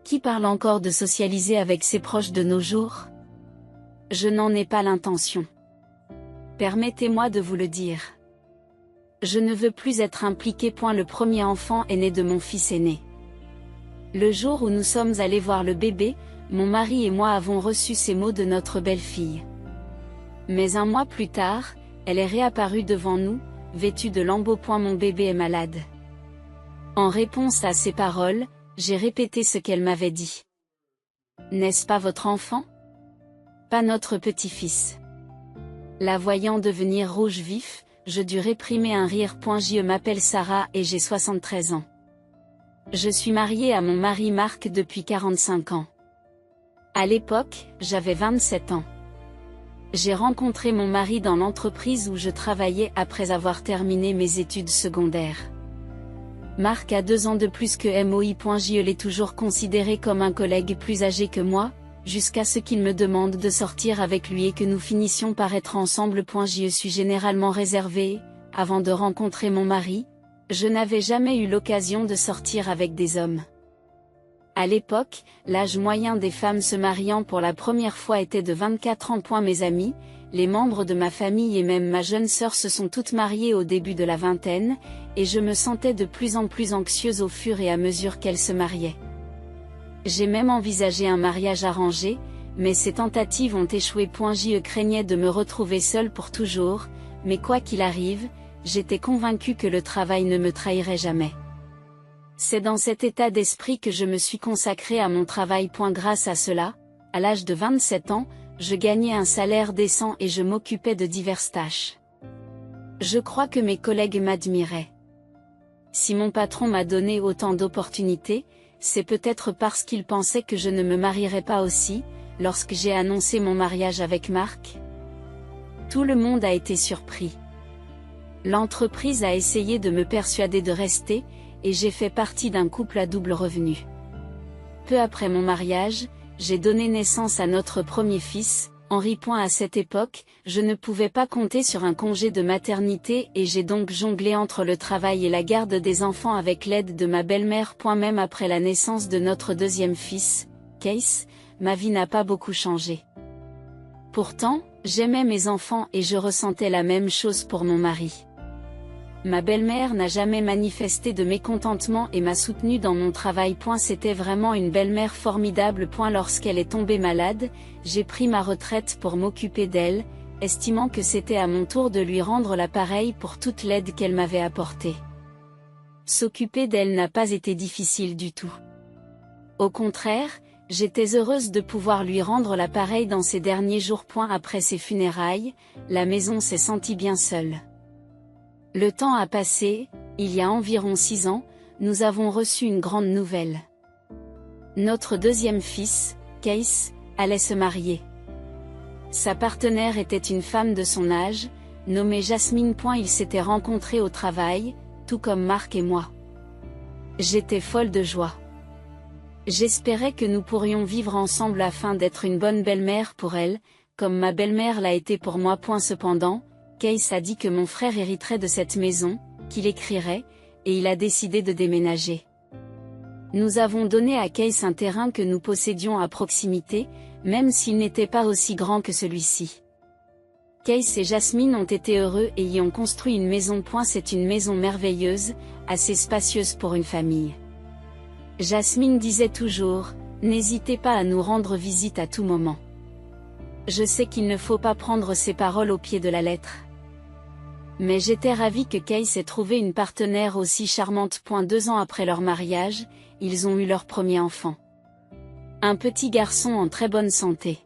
Qui parle encore de socialiser avec ses proches de nos jours? Je n'en ai pas l'intention. Permettez-moi de vous le dire. Je ne veux plus être impliqué. Le premier enfant est né de mon fils aîné. Le jour où nous sommes allés voir le bébé, mon mari et moi avons reçu ces mots de notre belle-fille. Mais un mois plus tard, elle est réapparue devant nous, vêtue de lambeaux. Mon bébé est malade. En réponse à ces paroles, j'ai répété ce qu'elle m'avait dit. N'est-ce pas votre enfant? Pas notre petit-fils. La voyant devenir rouge vif, je dus réprimer un rire. Je m'appelle Sarah et j'ai 73 ans. Je suis mariée à mon mari Marc depuis 45 ans. À l'époque, j'avais 27 ans. J'ai rencontré mon mari dans l'entreprise où je travaillais après avoir terminé mes études secondaires. Marc a 2 ans de plus que moi. Je l'ai toujours considéré comme un collègue plus âgé que moi, jusqu'à ce qu'il me demande de sortir avec lui et que nous finissions par être ensemble. Je suis généralement réservée. Avant de rencontrer mon mari, je n'avais jamais eu l'occasion de sortir avec des hommes. À l'époque, l'âge moyen des femmes se mariant pour la première fois était de 24 ans. Mes amis, les membres de ma famille et même ma jeune sœur se sont toutes mariées au début de la vingtaine, et je me sentais de plus en plus anxieuse au fur et à mesure qu'elles se mariaient. J'ai même envisagé un mariage arrangé, mais ces tentatives ont échoué. Je craignais de me retrouver seule pour toujours, mais quoi qu'il arrive, j'étais convaincue que le travail ne me trahirait jamais. C'est dans cet état d'esprit que je me suis consacrée à mon travail. Grâce à cela, à l'âge de 27 ans, je gagnais un salaire décent et je m'occupais de diverses tâches. Je crois que mes collègues m'admiraient. Si mon patron m'a donné autant d'opportunités, c'est peut-être parce qu'il pensait que je ne me marierais pas aussi, lorsque j'ai annoncé mon mariage avec Marc. Tout le monde a été surpris. L'entreprise a essayé de me persuader de rester, et j'ai fait partie d'un couple à double revenu. Peu après mon mariage, j'ai donné naissance à notre premier fils, Henri. À cette époque, je ne pouvais pas compter sur un congé de maternité et j'ai donc jonglé entre le travail et la garde des enfants avec l'aide de ma belle-mère. Même après la naissance de notre deuxième fils, Case, ma vie n'a pas beaucoup changé. Pourtant, j'aimais mes enfants et je ressentais la même chose pour mon mari. Ma belle-mère n'a jamais manifesté de mécontentement et m'a soutenue dans mon travail. C'était vraiment une belle-mère formidable. Lorsqu'elle est tombée malade, j'ai pris ma retraite pour m'occuper d'elle, estimant que c'était à mon tour de lui rendre l'appareil pour toute l'aide qu'elle m'avait apportée. S'occuper d'elle n'a pas été difficile du tout. Au contraire, j'étais heureuse de pouvoir lui rendre l'appareil dans ces derniers jours. Après ses funérailles, la maison s'est sentie bien seule. Le temps a passé, il y a environ 6 ans, nous avons reçu une grande nouvelle. Notre deuxième fils, Case, allait se marier. Sa partenaire était une femme de son âge, nommée Jasmine. Ils s'étaient rencontrés au travail, tout comme Marc et moi. J'étais folle de joie. J'espérais que nous pourrions vivre ensemble afin d'être une bonne belle-mère pour elle, comme ma belle-mère l'a été pour moi. Cependant, Case a dit que mon frère hériterait de cette maison, qu'il écrirait, et il a décidé de déménager. Nous avons donné à Case un terrain que nous possédions à proximité, même s'il n'était pas aussi grand que celui-ci. Case et Jasmine ont été heureux et y ont construit une maison. C'est une maison merveilleuse, assez spacieuse pour une famille. Jasmine disait toujours, n'hésitez pas à nous rendre visite à tout moment. Je sais qu'il ne faut pas prendre ces paroles au pied de la lettre. Mais j'étais ravie que Case ait trouvé une partenaire aussi charmante. 2 ans après leur mariage, ils ont eu leur premier enfant. Un petit garçon en très bonne santé.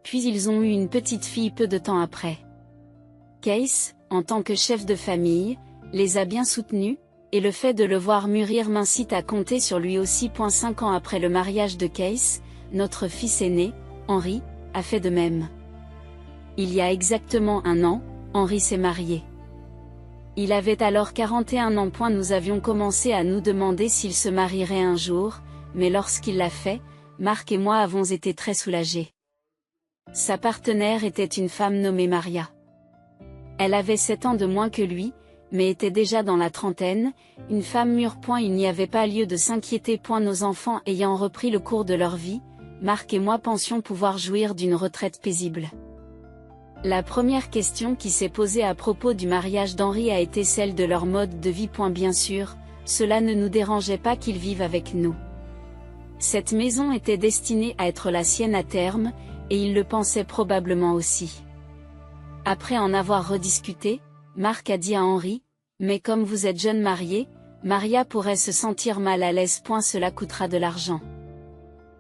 Puis ils ont eu une petite fille peu de temps après. Case, en tant que chef de famille, les a bien soutenus, et le fait de le voir mûrir m'incite à compter sur lui aussi. 5 ans après le mariage de Case, notre fils aîné, Henri, a fait de même. Il y a exactement 1 an, Henri s'est marié. Il avait alors 41 ans. Nous avions commencé à nous demander s'il se marierait un jour, mais lorsqu'il l'a fait, Marc et moi avons été très soulagés. Sa partenaire était une femme nommée Maria. Elle avait 7 ans de moins que lui, mais était déjà dans la trentaine, une femme mûre. Il n'y avait pas lieu de s'inquiéter. Nos enfants ayant repris le cours de leur vie, Marc et moi pensions pouvoir jouir d'une retraite paisible. La première question qui s'est posée à propos du mariage d'Henri a été celle de leur mode de vie. Bien sûr, cela ne nous dérangeait pas qu'ils vivent avec nous. Cette maison était destinée à être la sienne à terme, et il le pensait probablement aussi. Après en avoir rediscuté, Marc a dit à Henri, « Mais comme vous êtes jeune marié, Maria pourrait se sentir mal à l'aise. Cela coûtera de l'argent.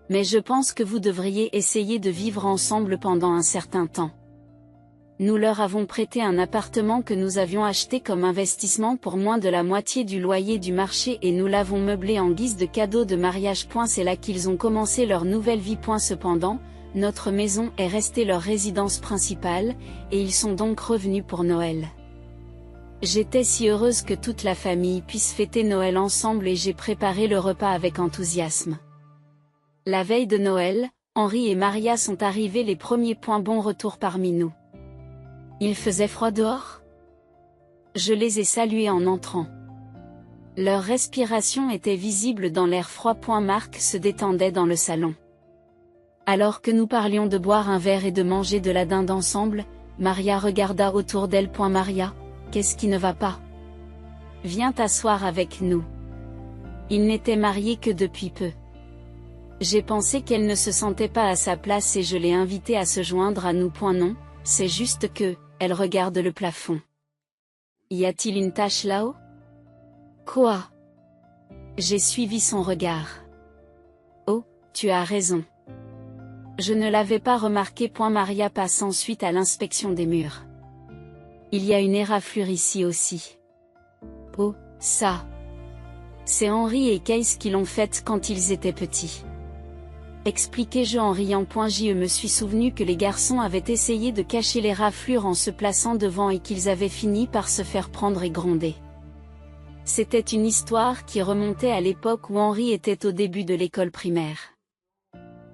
Mais je pense que vous devriez essayer de vivre ensemble pendant un certain temps. » Nous leur avons prêté un appartement que nous avions acheté comme investissement pour moins de la moitié du loyer du marché et nous l'avons meublé en guise de cadeau de mariage. C'est là qu'ils ont commencé leur nouvelle vie. Cependant, notre maison est restée leur résidence principale, et ils sont donc revenus pour Noël. J'étais si heureuse que toute la famille puisse fêter Noël ensemble et j'ai préparé le repas avec enthousiasme. La veille de Noël, Henri et Maria sont arrivés les premiers. Bon retour parmi nous. Il faisait froid dehors? Je les ai salués en entrant. Leur respiration était visible dans l'air froid. Marc se détendait dans le salon. Alors que nous parlions de boire un verre et de manger de la dinde ensemble, Maria regarda autour d'elle. Maria, qu'est-ce qui ne va pas? Viens t'asseoir avec nous. Ils n'étaient mariés que depuis peu. J'ai pensé qu'elle ne se sentait pas à sa place et je l'ai invitée à se joindre à nous. Non, c'est juste que, elle regarde le plafond. Y a-t-il une tache là-haut? Quoi? J'ai suivi son regard. Oh, tu as raison. Je ne l'avais pas remarqué. Maria passe ensuite à l'inspection des murs. Il y a une éraflure ici aussi. Oh, ça. C'est Henri et Kees qui l'ont faite quand ils étaient petits. Expliquai-je en riant. Je me suis souvenu que les garçons avaient essayé de cacher les raflures en se plaçant devant et qu'ils avaient fini par se faire prendre et gronder. C'était une histoire qui remontait à l'époque où Henri était au début de l'école primaire.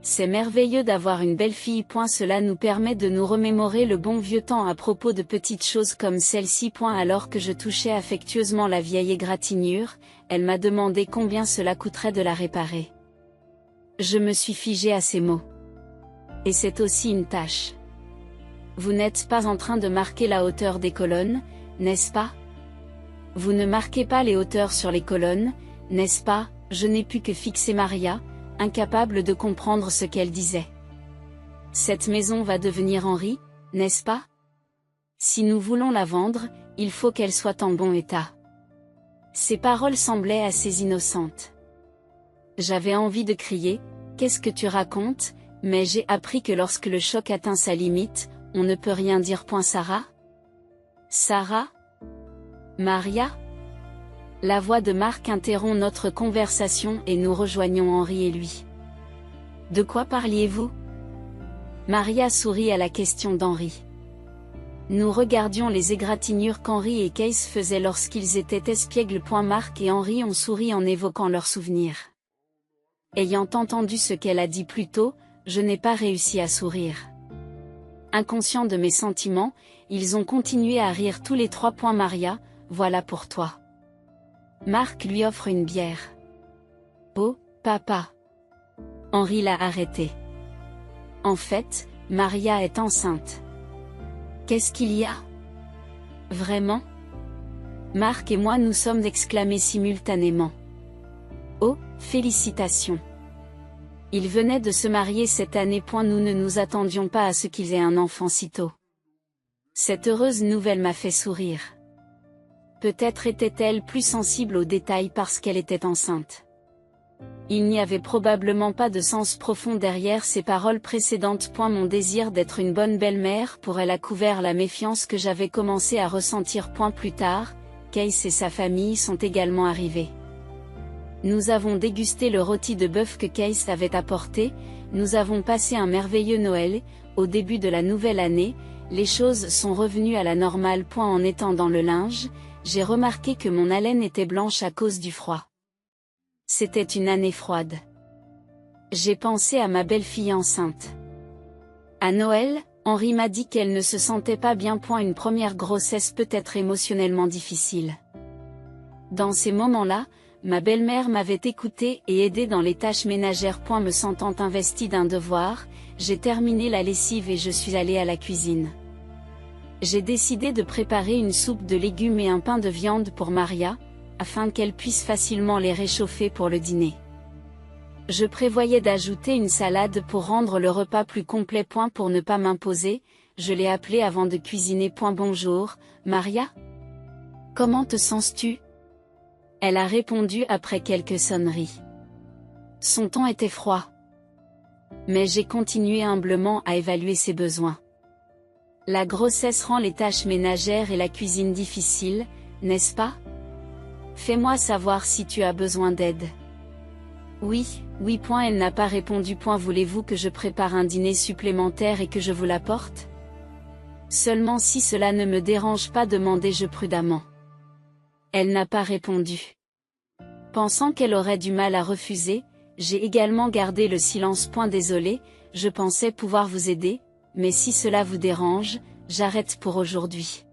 C'est merveilleux d'avoir une belle fille. Cela nous permet de nous remémorer le bon vieux temps à propos de petites choses comme celle-ci. Alors que je touchais affectueusement la vieille égratignure, elle m'a demandé combien cela coûterait de la réparer. Je me suis figée à ces mots. Et c'est aussi une tâche. Vous n'êtes pas en train de marquer la hauteur des colonnes, n'est-ce pas? Vous ne marquez pas les hauteurs sur les colonnes, n'est-ce pas? Je n'ai pu que fixer Maria, incapable de comprendre ce qu'elle disait. Cette maison va devenir Henri, n'est-ce pas? Si nous voulons la vendre, il faut qu'elle soit en bon état. Ces paroles semblaient assez innocentes. J'avais envie de crier, « Qu'est-ce que tu racontes ?» mais j'ai appris que lorsque le choc atteint sa limite, on ne peut rien dire. Sarah? Sarah? Maria? La voix de Marc interrompt notre conversation et nous rejoignons Henri et lui. De quoi parliez-vous? Maria sourit à la question d'Henri. Nous regardions les égratignures qu'Henri et Kees faisaient lorsqu'ils étaient espiègles. Marc et Henri ont souri en évoquant leurs souvenirs. Ayant entendu ce qu'elle a dit plus tôt, je n'ai pas réussi à sourire. Inconscients de mes sentiments, ils ont continué à rire tous les trois. Maria, voilà pour toi. Marc lui offre une bière. Oh, papa. Henri l'a arrêté. En fait, Maria est enceinte. Qu'est-ce qu'il y a? Vraiment? Marc et moi nous sommes exclamés simultanément. Oh, félicitations. Ils venaient de se marier cette année. Nous ne nous attendions pas à ce qu'ils aient un enfant si tôt. Cette heureuse nouvelle m'a fait sourire. Peut-être était-elle plus sensible aux détails parce qu'elle était enceinte. Il n'y avait probablement pas de sens profond derrière ces paroles précédentes. Mon désir d'être une bonne belle-mère pour elle a couvert la méfiance que j'avais commencé à ressentir. Plus tard, Kees et sa famille sont également arrivés. Nous avons dégusté le rôti de bœuf que Kees avait apporté, nous avons passé un merveilleux Noël. Au début de la nouvelle année, les choses sont revenues à la normale. En étendant le linge, j'ai remarqué que mon haleine était blanche à cause du froid. C'était une année froide. J'ai pensé à ma belle-fille enceinte. À Noël, Henri m'a dit qu'elle ne se sentait pas bien. Une première grossesse peut être émotionnellement difficile. Dans ces moments-là, ma belle-mère m'avait écoutée et aidée dans les tâches ménagères. Me sentant investie d'un devoir, j'ai terminé la lessive et je suis allée à la cuisine. J'ai décidé de préparer une soupe de légumes et un pain de viande pour Maria, afin qu'elle puisse facilement les réchauffer pour le dîner. Je prévoyais d'ajouter une salade pour rendre le repas plus complet. Pour ne pas m'imposer, je l'ai appelée avant de cuisiner. Bonjour, Maria. Comment te sens-tu? Elle a répondu après quelques sonneries. Son ton était froid. Mais j'ai continué humblement à évaluer ses besoins. La grossesse rend les tâches ménagères et la cuisine difficiles, n'est-ce pas? Fais-moi savoir si tu as besoin d'aide. Oui. Elle n'a pas répondu. Voulez-vous que je prépare un dîner supplémentaire et que je vous l'apporte? Seulement si cela ne me dérange pas, demandai-je prudemment. Elle n'a pas répondu. Pensant qu'elle aurait du mal à refuser, j'ai également gardé le silence. Désolé, je pensais pouvoir vous aider, mais si cela vous dérange, j'arrête pour aujourd'hui.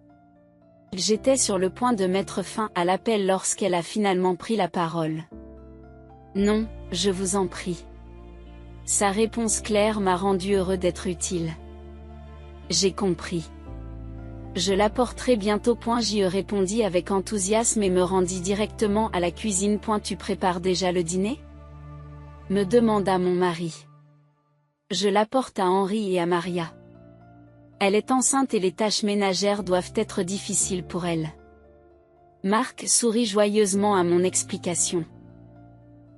J'étais sur le point de mettre fin à l'appel lorsqu'elle a finalement pris la parole. Non, je vous en prie. Sa réponse claire m'a rendu heureux d'être utile. J'ai compris. Je l'apporterai bientôt. J'y répondis avec enthousiasme et me rendis directement à la cuisine. Tu prépares déjà le dîner? Me demanda mon mari. Je l'apporte à Henri et à Maria. Elle est enceinte et les tâches ménagères doivent être difficiles pour elle. Marc sourit joyeusement à mon explication.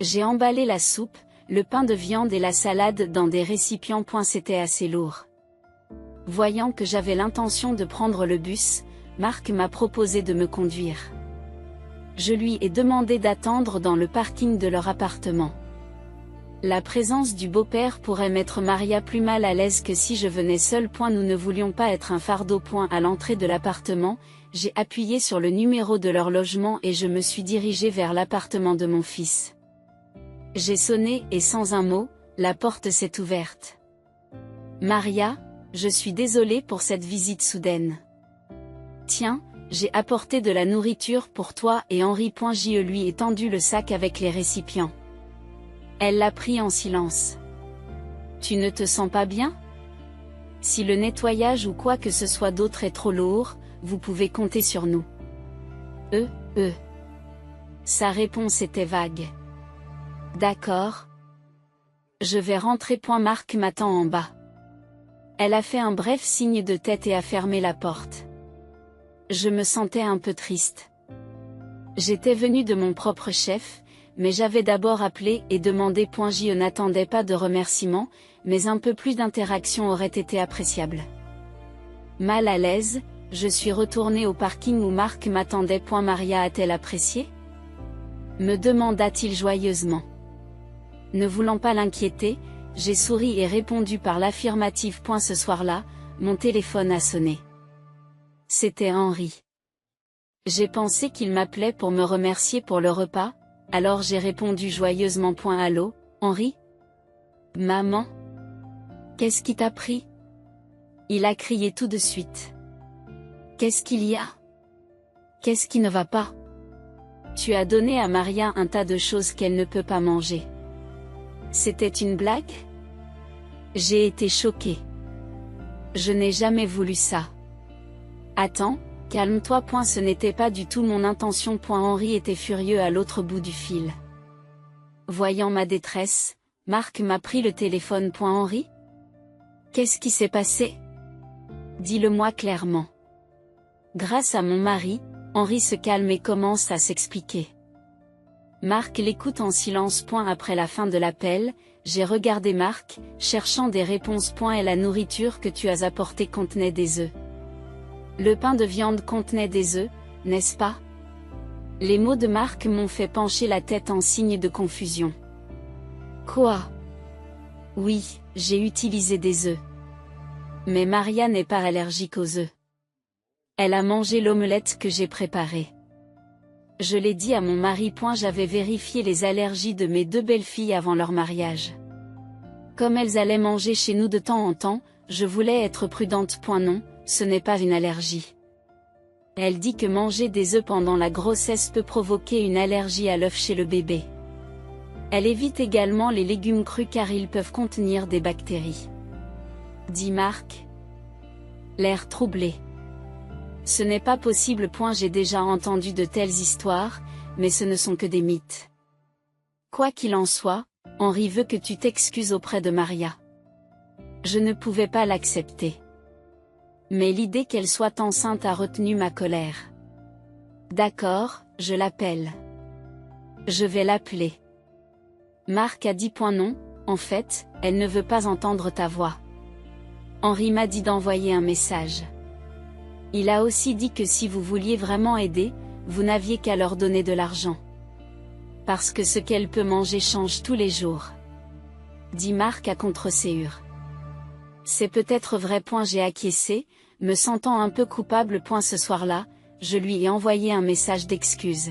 J'ai emballé la soupe, le pain de viande et la salade dans des récipients. C'était assez lourd. Voyant que j'avais l'intention de prendre le bus, Marc m'a proposé de me conduire. Je lui ai demandé d'attendre dans le parking de leur appartement. La présence du beau-père pourrait mettre Maria plus mal à l'aise que si je venais seule. Nous ne voulions pas être un fardeau. À l'entrée de l'appartement, j'ai appuyé sur le numéro de leur logement et je me suis dirigée vers l'appartement de mon fils. J'ai sonné et sans un mot, la porte s'est ouverte. Maria, je suis désolée pour cette visite soudaine. Tiens, j'ai apporté de la nourriture pour toi et Henri. Je lui ai tendu le sac avec les récipients. Elle l'a pris en silence. Tu ne te sens pas bien? Si le nettoyage ou quoi que ce soit d'autre est trop lourd, vous pouvez compter sur nous. Sa réponse était vague. D'accord. Je vais rentrer. Marc m'attend en bas. Elle a fait un bref signe de tête et a fermé la porte. Je me sentais un peu triste. J'étais venue de mon propre chef, mais j'avais d'abord appelé et demandé. Je n'attendais pas de remerciements, mais un peu plus d'interaction aurait été appréciable. Mal à l'aise, je suis retournée au parking où Marc m'attendait. Maria a-t-elle apprécié? Me demanda-t-il joyeusement. Ne voulant pas l'inquiéter, j'ai souri et répondu par l'affirmative. Ce soir-là, mon téléphone a sonné. C'était Henri. J'ai pensé qu'il m'appelait pour me remercier pour le repas, alors j'ai répondu joyeusement. Allô, Henri? Maman? Qu'est-ce qui t'a pris? Il a crié tout de suite. Qu'est-ce qu'il y a? Qu'est-ce qui ne va pas? Tu as donné à Maria un tas de choses qu'elle ne peut pas manger. C'était une blague? J'ai été choquée. Je n'ai jamais voulu ça. Attends, calme-toi. Ce n'était pas du tout mon intention. Henri était furieux à l'autre bout du fil. Voyant ma détresse, Marc m'a pris le téléphone. Henri? Qu'est-ce qui s'est passé? Dis-le-moi clairement. Grâce à mon mari, Henri se calme et commence à s'expliquer. Marc l'écoute en silence. Après la fin de l'appel, j'ai regardé Marc, cherchant des réponses. Et la nourriture que tu as apportée contenait des œufs. Le pain de viande contenait des œufs, n'est-ce pas? Les mots de Marc m'ont fait pencher la tête en signe de confusion. Quoi? Oui, j'ai utilisé des œufs. Mais Maria n'est pas allergique aux œufs. Elle a mangé l'omelette que j'ai préparée. Je l'ai dit à mon mari. J'avais vérifié les allergies de mes deux belles-filles avant leur mariage. Comme elles allaient manger chez nous de temps en temps, je voulais être prudente. Non, ce n'est pas une allergie. Elle dit que manger des œufs pendant la grossesse peut provoquer une allergie à l'œuf chez le bébé. Elle évite également les légumes crus car ils peuvent contenir des bactéries. Dit Marc, l'air troublé. Ce n'est pas possible. J'ai déjà entendu de telles histoires, mais ce ne sont que des mythes. Quoi qu'il en soit, Henri veut que tu t'excuses auprès de Maria. Je ne pouvais pas l'accepter. Mais l'idée qu'elle soit enceinte a retenu ma colère. D'accord, je l'appelle. Je vais l'appeler. Marc a dit non, en fait, elle ne veut pas entendre ta voix. Henri m'a dit d'envoyer un message. Il a aussi dit que si vous vouliez vraiment aider, vous n'aviez qu'à leur donner de l'argent. Parce que ce qu'elle peut manger change tous les jours. Dit Marc à contre-séhure. C'est peut-être vrai. J'ai acquiescé, me sentant un peu coupable. Ce soir-là, je lui ai envoyé un message d'excuse.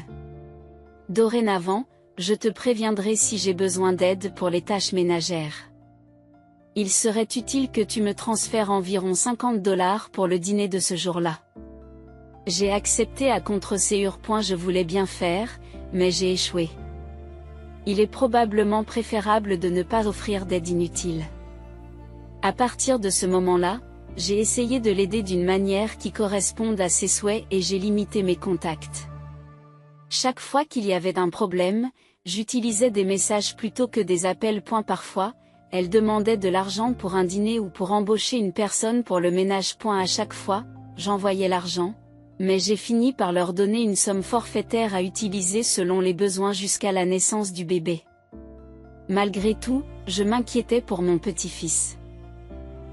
Dorénavant, je te préviendrai si j'ai besoin d'aide pour les tâches ménagères. Il serait utile que tu me transfères environ $50 pour le dîner de ce jour-là. J'ai accepté à contre-séhure. Je voulais bien faire, mais j'ai échoué. Il est probablement préférable de ne pas offrir d'aide inutile. À partir de ce moment-là, j'ai essayé de l'aider d'une manière qui corresponde à ses souhaits et j'ai limité mes contacts. Chaque fois qu'il y avait un problème, j'utilisais des messages plutôt que des appels. Parfois, elle demandait de l'argent pour un dîner ou pour embaucher une personne pour le ménage. À chaque fois, j'envoyais l'argent, mais j'ai fini par leur donner une somme forfaitaire à utiliser selon les besoins jusqu'à la naissance du bébé. Malgré tout, je m'inquiétais pour mon petit-fils.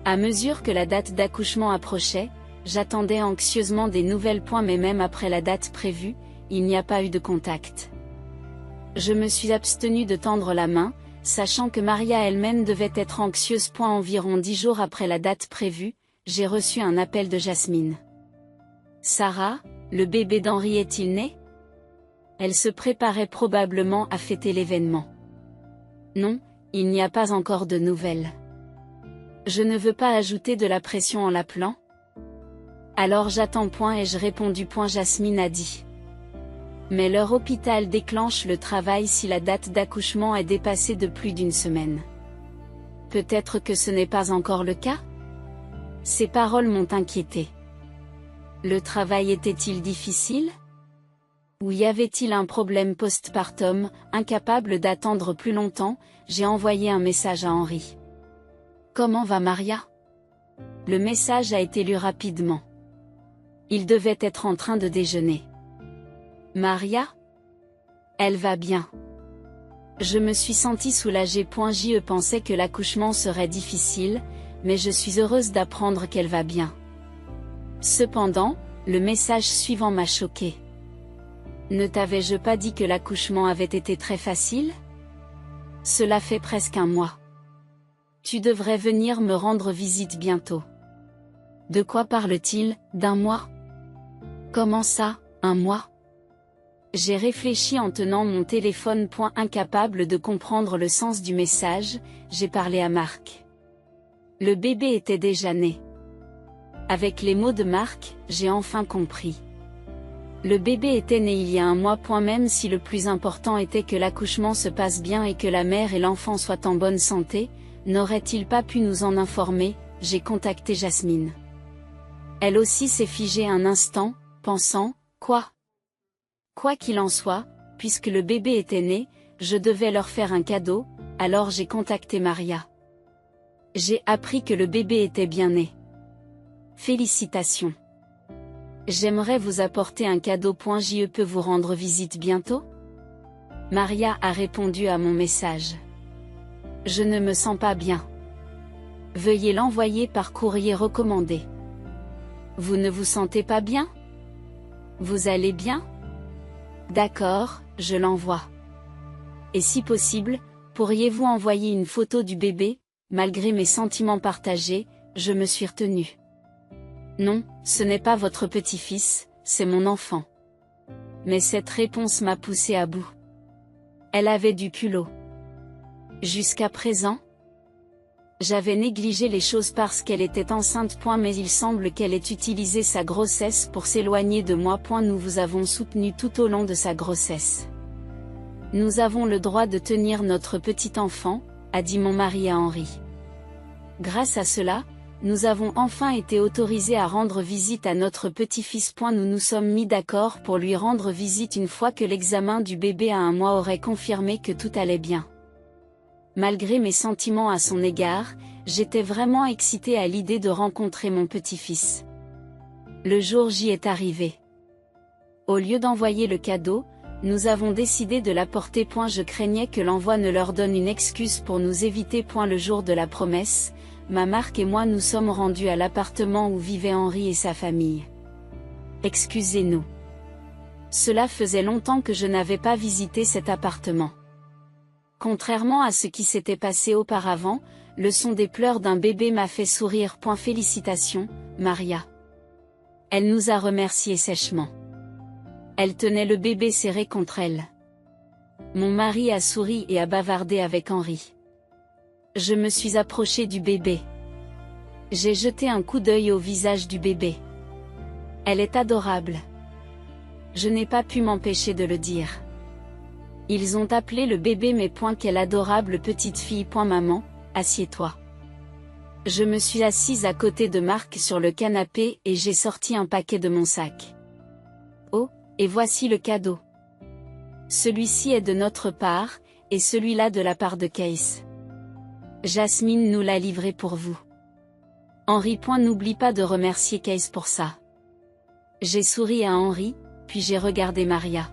À mesure que la date d'accouchement approchait, j'attendais anxieusement des nouvelles. Mais même après la date prévue, il n'y a pas eu de contact. Je me suis abstenue de tendre la main, sachant que Maria elle-même devait être anxieuse. Environ 10 jours après la date prévue, j'ai reçu un appel de Jasmine. Sarah, le bébé d'Henri est-il né? Elle se préparait probablement à fêter l'événement. Non, il n'y a pas encore de nouvelles. Je ne veux pas ajouter de la pression en l'appelant. Alors j'attends. Ai-je répondu. Jasmine a dit. Mais leur hôpital déclenche le travail si la date d'accouchement est dépassée de plus d'une semaine. Peut-être que ce n'est pas encore le cas? Ces paroles m'ont inquiété. Le travail était-il difficile? Ou y avait-il un problème postpartum? Incapable d'attendre plus longtemps, j'ai envoyé un message à Henri. Comment va Maria? Le message a été lu rapidement. Il devait être en train de déjeuner. Maria? Elle va bien. Je me suis sentie soulagée. Je pensais que l'accouchement serait difficile, mais je suis heureuse d'apprendre qu'elle va bien. Cependant, le message suivant m'a choquée. Ne t'avais-je pas dit que l'accouchement avait été très facile? Cela fait presque un mois. Tu devrais venir me rendre visite bientôt. De quoi parle-t-il? D'un mois? Comment ça, un mois? J'ai réfléchi en tenant mon téléphone. Incapable de comprendre le sens du message, j'ai parlé à Marc. Le bébé était déjà né. Avec les mots de Marc, j'ai enfin compris. Le bébé était né il y a un mois. Même si le plus important était que l'accouchement se passe bien et que la mère et l'enfant soient en bonne santé, n'aurait-il pas pu nous en informer? J'ai contacté Jasmine. Elle aussi s'est figée un instant, pensant, quoi? Quoi qu'il en soit, puisque le bébé était né, je devais leur faire un cadeau, alors j'ai contacté Maria. J'ai appris que le bébé était bien né. Félicitations. J'aimerais vous apporter un cadeau. Je peux vous rendre visite bientôt? Maria a répondu à mon message. Je ne me sens pas bien. Veuillez l'envoyer par courrier recommandé. Vous ne vous sentez pas bien? Vous allez bien? D'accord, je l'envoie. Et si possible, pourriez-vous envoyer une photo du bébé? Malgré mes sentiments partagés, je me suis retenue. Non, ce n'est pas votre petit-fils, c'est mon enfant. Mais cette réponse m'a poussée à bout. Elle avait du culot. Jusqu'à présent? J'avais négligé les choses parce qu'elle était enceinte. Mais il semble qu'elle ait utilisé sa grossesse pour s'éloigner de moi. Nous vous avons soutenu tout au long de sa grossesse. Nous avons le droit de tenir notre petit enfant, a dit mon mari à Henri. Grâce à cela, nous avons enfin été autorisés à rendre visite à notre petit-fils. Nous nous sommes mis d'accord pour lui rendre visite une fois que l'examen du bébé à 1 mois aurait confirmé que tout allait bien. Malgré mes sentiments à son égard, j'étais vraiment excitée à l'idée de rencontrer mon petit-fils. Le jour J est arrivé. Au lieu d'envoyer le cadeau, nous avons décidé de l'apporter. Je craignais que l'envoi ne leur donne une excuse pour nous éviter. Le jour de la promesse, ma Marc et moi nous sommes rendus à l'appartement où vivaient Henri et sa famille. Excusez-nous. Cela faisait longtemps que je n'avais pas visité cet appartement. Contrairement à ce qui s'était passé auparavant, le son des pleurs d'un bébé m'a fait sourire. Félicitations, Maria. Elle nous a remerciés sèchement. Elle tenait le bébé serré contre elle. Mon mari a souri et a bavardé avec Henri. Je me suis approchée du bébé. J'ai jeté un coup d'œil au visage du bébé. Elle est adorable. Je n'ai pas pu m'empêcher de le dire. Ils ont appelé le bébé mais quelle adorable petite fille. Maman, assieds-toi. Je me suis assise à côté de Marc sur le canapé et j'ai sorti un paquet de mon sac. Oh, et voici le cadeau. Celui-ci est de notre part, et celui-là de la part de Case. Jasmine nous l'a livré pour vous. Henri. N'oublie pas de remercier Case pour ça. J'ai souri à Henri, puis j'ai regardé Maria.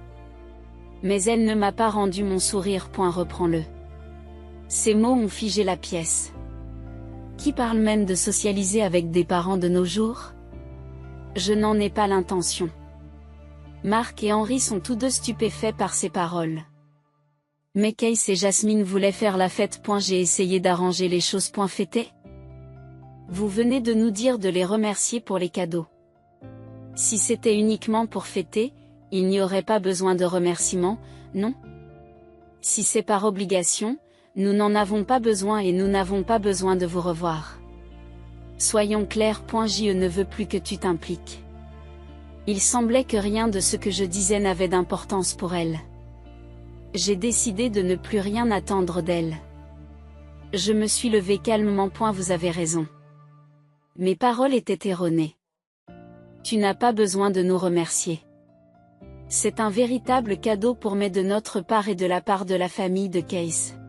Mais elle ne m'a pas rendu mon sourire. Reprends-le. Ces mots ont figé la pièce. Qui parle même de socialiser avec des parents de nos jours? Je n'en ai pas l'intention. Marc et Henri sont tous deux stupéfaits par ces paroles. Mais Case et Jasmine voulaient faire la fête. J'ai essayé d'arranger les choses. Fêter. Vous venez de nous dire de les remercier pour les cadeaux. Si c'était uniquement pour fêter, il n'y aurait pas besoin de remerciements, non? Si c'est par obligation, nous n'en avons pas besoin et nous n'avons pas besoin de vous revoir. Soyons clairs. Je ne veux plus que tu t'impliques. Il semblait que rien de ce que je disais n'avait d'importance pour elle. J'ai décidé de ne plus rien attendre d'elle. Je me suis levée calmement. Vous avez raison. Mes paroles étaient erronées. Tu n'as pas besoin de nous remercier. C'est un véritable cadeau de notre part et de la part de la famille de Case.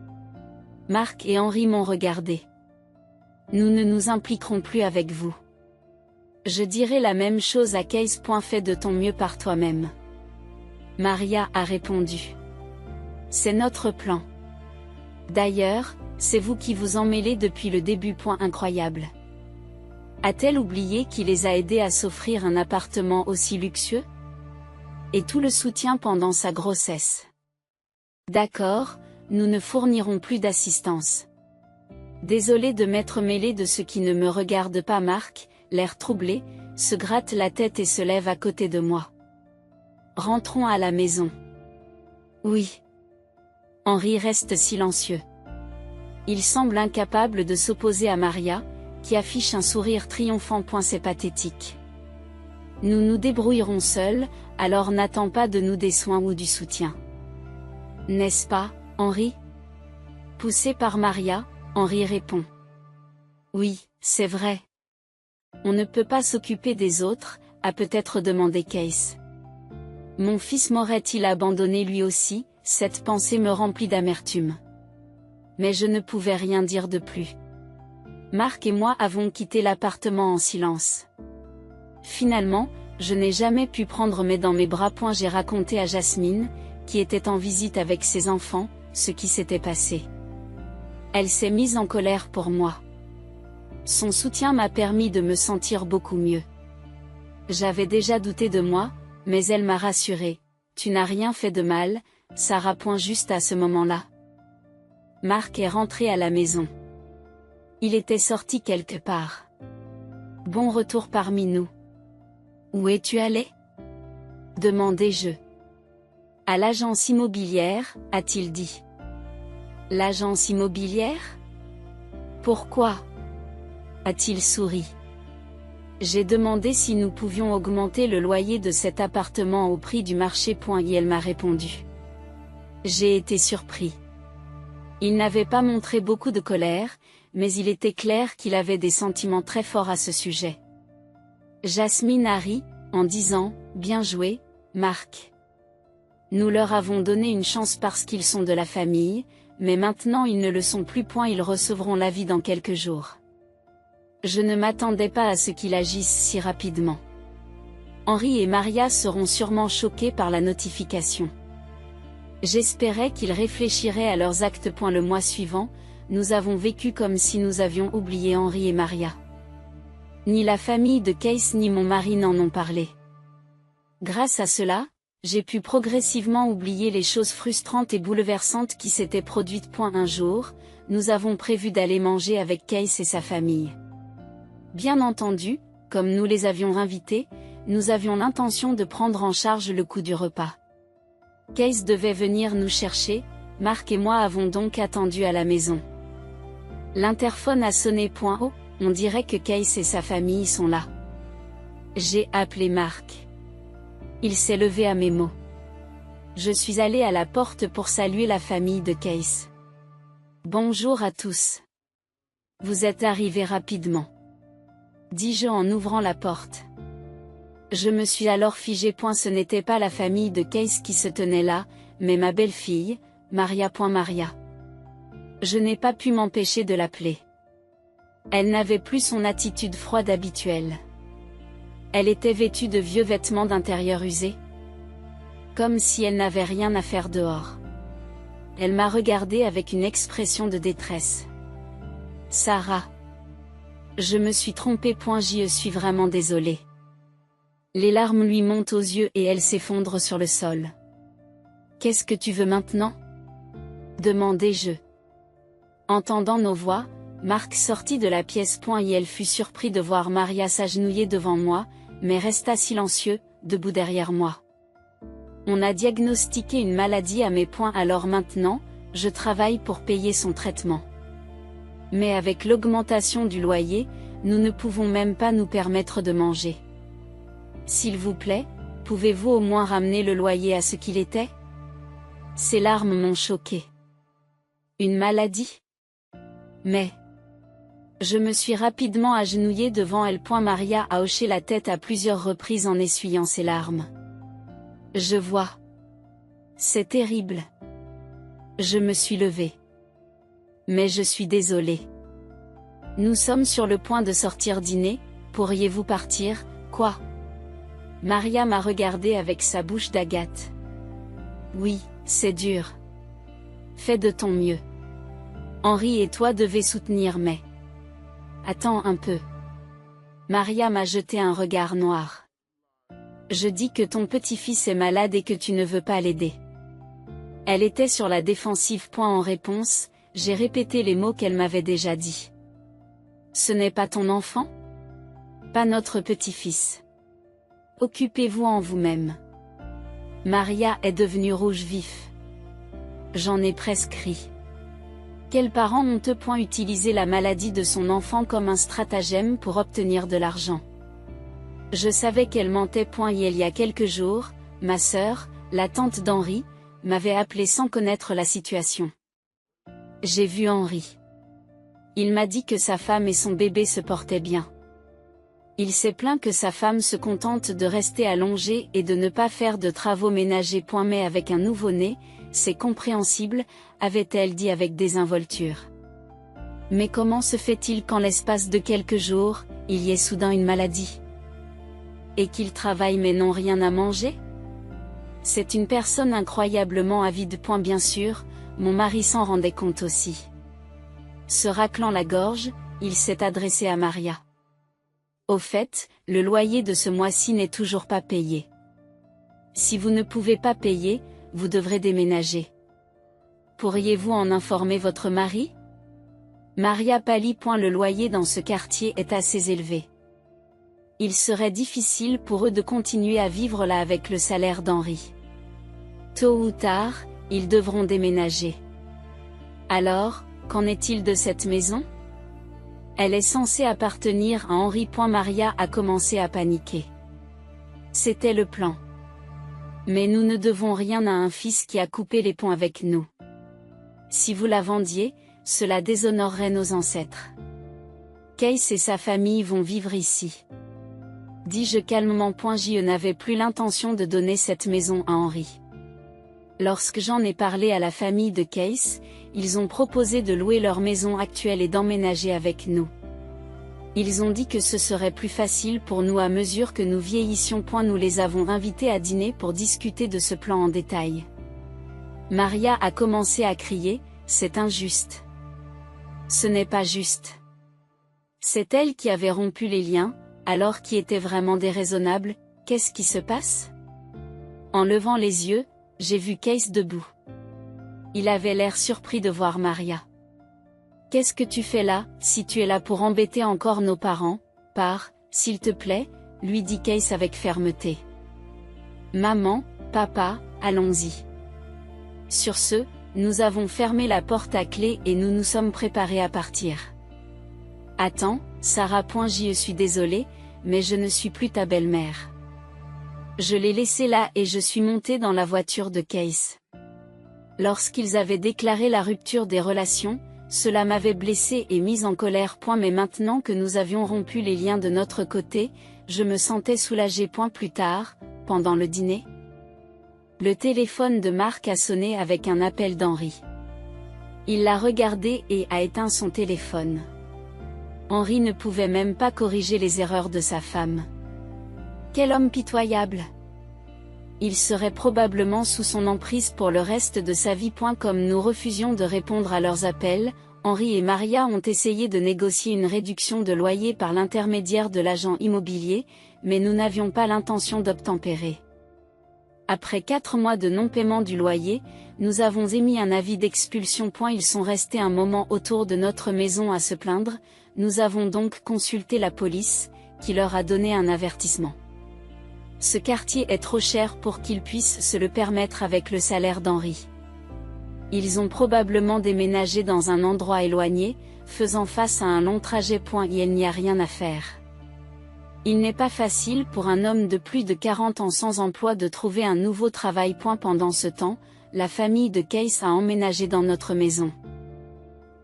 Marc et Henri m'ont regardé. Nous ne nous impliquerons plus avec vous. Je dirai la même chose à Case. Fais de ton mieux par toi-même. Maria a répondu. C'est notre plan. D'ailleurs, c'est vous qui vous en mêlez depuis le début. Incroyable. A-t-elle oublié qui les a aidés à s'offrir un appartement aussi luxueux? Et tout le soutien pendant sa grossesse. D'accord, nous ne fournirons plus d'assistance. Désolé de m'être mêlé de ce qui ne me regarde pas. Marc, l'air troublé, se gratte la tête et se lève à côté de moi. Rentrons à la maison. Oui. Henri reste silencieux. Il semble incapable de s'opposer à Maria, qui affiche un sourire triomphant. C'est pathétique. Nous nous débrouillerons seuls, alors n'attends pas de nous des soins ou du soutien. N'est-ce pas, Henri? Poussé par Maria, Henri répond. Oui, c'est vrai. On ne peut pas s'occuper des autres, a peut-être demandé Case. Mon fils m'aurait-il abandonné lui aussi? Cette pensée me remplit d'amertume. Mais je ne pouvais rien dire de plus. Marc et moi avons quitté l'appartement en silence. Finalement, je n'ai jamais pu prendre dans mes bras. J'ai raconté à Jasmine, qui était en visite avec ses enfants, ce qui s'était passé. Elle s'est mise en colère pour moi. Son soutien m'a permis de me sentir beaucoup mieux. J'avais déjà douté de moi, mais elle m'a rassurée. Tu n'as rien fait de mal, Sarah. Juste à ce moment-là. Marc est rentré à la maison. Il était sorti quelque part. Bon retour parmi nous. Où es-tu allé? Demandai-je. À l'agence immobilière, a-t-il dit. L'agence immobilière? Pourquoi? A-t-il souri. J'ai demandé si nous pouvions augmenter le loyer de cet appartement au prix du marché. Et elle m'a répondu. J'ai été surpris. Il n'avait pas montré beaucoup de colère, mais il était clair qu'il avait des sentiments très forts à ce sujet. Jasmine a ri, en disant, bien joué, Marc. Nous leur avons donné une chance parce qu'ils sont de la famille, mais maintenant ils ne le sont plus. Ils recevront l'avis dans quelques jours. Je ne m'attendais pas à ce qu'il agisse si rapidement. Henri et Maria seront sûrement choqués par la notification. J'espérais qu'ils réfléchiraient à leurs actes. Le mois suivant, nous avons vécu comme si nous avions oublié Henri et Maria. Ni la famille de Kees ni mon mari n'en ont parlé. Grâce à cela, j'ai pu progressivement oublier les choses frustrantes et bouleversantes qui s'étaient produites. Un jour, nous avons prévu d'aller manger avec Kees et sa famille. Bien entendu, comme nous les avions invités, nous avions l'intention de prendre en charge le coût du repas. Kees devait venir nous chercher, Marc et moi avons donc attendu à la maison. L'interphone a sonné. Oh, on dirait que Kees et sa famille sont là. J'ai appelé Marc. Il s'est levé à mes mots. Je suis allée à la porte pour saluer la famille de Kees. Bonjour à tous. Vous êtes arrivés rapidement, dis-je en ouvrant la porte. Je me suis alors figée. Ce n'était pas la famille de Kees qui se tenait là, mais ma belle-fille, Maria. Maria. Je n'ai pas pu m'empêcher de l'appeler. Elle n'avait plus son attitude froide habituelle. Elle était vêtue de vieux vêtements d'intérieur usés, comme si elle n'avait rien à faire dehors. Elle m'a regardée avec une expression de détresse. Sarah. Je me suis trompée. Je suis vraiment désolée. Les larmes lui montent aux yeux et elle s'effondre sur le sol. Qu'est-ce que tu veux maintenant? Demandai-je. Entendant nos voix, Marc sortit de la pièce. Et elle fut surpris de voir Maria s'agenouiller devant moi, mais resta silencieux, debout derrière moi. On a diagnostiqué une maladie à mes. Alors maintenant, je travaille pour payer son traitement. Mais avec l'augmentation du loyer, nous ne pouvons même pas nous permettre de manger. S'il vous plaît, pouvez-vous au moins ramener le loyer à ce qu'il était? Ses larmes m'ont choquée. Une maladie? Mais... Je me suis rapidement agenouillée devant elle. Maria a hoché la tête à plusieurs reprises en essuyant ses larmes. Je vois. C'est terrible. Je me suis levée. Mais je suis désolée. Nous sommes sur le point de sortir dîner, pourriez-vous partir, quoi? Maria m'a regardée avec sa bouche d'agate. Oui, c'est dur. Fais de ton mieux. Henri et toi devez soutenir mais... Attends un peu. Maria m'a jeté un regard noir. Je dis que ton petit-fils est malade et que tu ne veux pas l'aider. Elle était sur la défensive. En réponse, j'ai répété les mots qu'elle m'avait déjà dit. Ce n'est pas ton enfant? Pas notre petit-fils. Occupez-vous en vous-même. Maria est devenue rouge vif. J'en ai presque ri. Quels parents honteux. Utiliser la maladie de son enfant comme un stratagème pour obtenir de l'argent. Je savais qu'elle mentait. Il y a quelques jours, ma sœur, la tante d'Henri, m'avait appelé sans connaître la situation. J'ai vu Henri. Il m'a dit que sa femme et son bébé se portaient bien. Il s'est plaint que sa femme se contente de rester allongée et de ne pas faire de travaux ménagers. Mais avec un nouveau-né, c'est compréhensible, avait-elle dit avec désinvolture. Mais comment se fait-il qu'en l'espace de quelques jours, il y ait soudain une maladie? Et qu'ils travaillent mais n'ont rien à manger? C'est une personne incroyablement avide. Bien sûr, mon mari s'en rendait compte aussi. Se raclant la gorge, il s'est adressé à Maria. Au fait, le loyer de ce mois-ci n'est toujours pas payé. Si vous ne pouvez pas payer, vous devrez déménager. Pourriez-vous en informer votre mari? Maria pâlit. Le loyer dans ce quartier est assez élevé. Il serait difficile pour eux de continuer à vivre là avec le salaire d'Henri. Tôt ou tard, ils devront déménager. Alors, qu'en est-il de cette maison? Elle est censée appartenir à Henri. Maria a commencé à paniquer. C'était le plan. Mais nous ne devons rien à un fils qui a coupé les ponts avec nous. Si vous la vendiez, cela déshonorerait nos ancêtres. Case et sa famille vont vivre ici. Dis-je calmement. Je n'avais plus l'intention de donner cette maison à Henri. Lorsque j'en ai parlé à la famille de Case, ils ont proposé de louer leur maison actuelle et d'emménager avec nous. Ils ont dit que ce serait plus facile pour nous à mesure que nous vieillissions. Nous les avons invités à dîner pour discuter de ce plan en détail. Maria a commencé à crier, « C'est injuste. Ce n'est pas juste. » C'est elle qui avait rompu les liens, alors qui était vraiment déraisonnable. Qu'est-ce qui se passe? En levant les yeux, j'ai vu Case debout. Il avait l'air surpris de voir Maria. Qu'est-ce que tu fais là? Si tu es là pour embêter encore nos parents, pars, s'il te plaît, lui dit Case avec fermeté. Maman, papa, allons-y. Sur ce, nous avons fermé la porte à clé et nous nous sommes préparés à partir. Attends, Sarah. Je suis désolée, mais je ne suis plus ta belle-mère. Je l'ai laissée là et je suis montée dans la voiture de Case. Lorsqu'ils avaient déclaré la rupture des relations, cela m'avait blessée et mise en colère. Mais maintenant que nous avions rompu les liens de notre côté, je me sentais soulagée. Plus tard, pendant le dîner, le téléphone de Marc a sonné avec un appel d'Henri. Il l'a regardé et a éteint son téléphone. Henri ne pouvait même pas corriger les erreurs de sa femme. Quel homme pitoyable! Il serait probablement sous son emprise pour le reste de sa vie. Comme nous refusions de répondre à leurs appels, Henri et Maria ont essayé de négocier une réduction de loyer par l'intermédiaire de l'agent immobilier, mais nous n'avions pas l'intention d'obtempérer. Après 4 mois de non-paiement du loyer, nous avons émis un avis d'expulsion. Ils sont restés un moment autour de notre maison à se plaindre, nous avons donc consulté la police, qui leur a donné un avertissement. Ce quartier est trop cher pour qu'ils puissent se le permettre avec le salaire d'Henri. Ils ont probablement déménagé dans un endroit éloigné, faisant face à un long trajet. Il n'y a rien à faire. Il n'est pas facile pour un homme de plus de 40 ans sans emploi de trouver un nouveau travail. Pendant ce temps, la famille de Case a emménagé dans notre maison.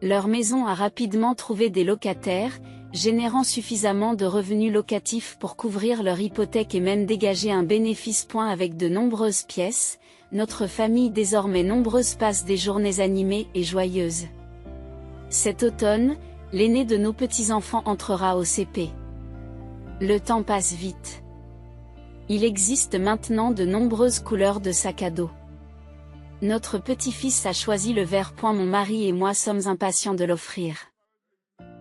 Leur maison a rapidement trouvé des locataires, générant suffisamment de revenus locatifs pour couvrir leur hypothèque et même dégager un bénéfice. Avec de nombreuses pièces, notre famille désormais nombreuse passe des journées animées et joyeuses. Cet automne, l'aîné de nos petits-enfants entrera au CP. Le temps passe vite. Il existe maintenant de nombreuses couleurs de sac à dos. Notre petit-fils a choisi le vert. Mon mari et moi sommes impatients de l'offrir.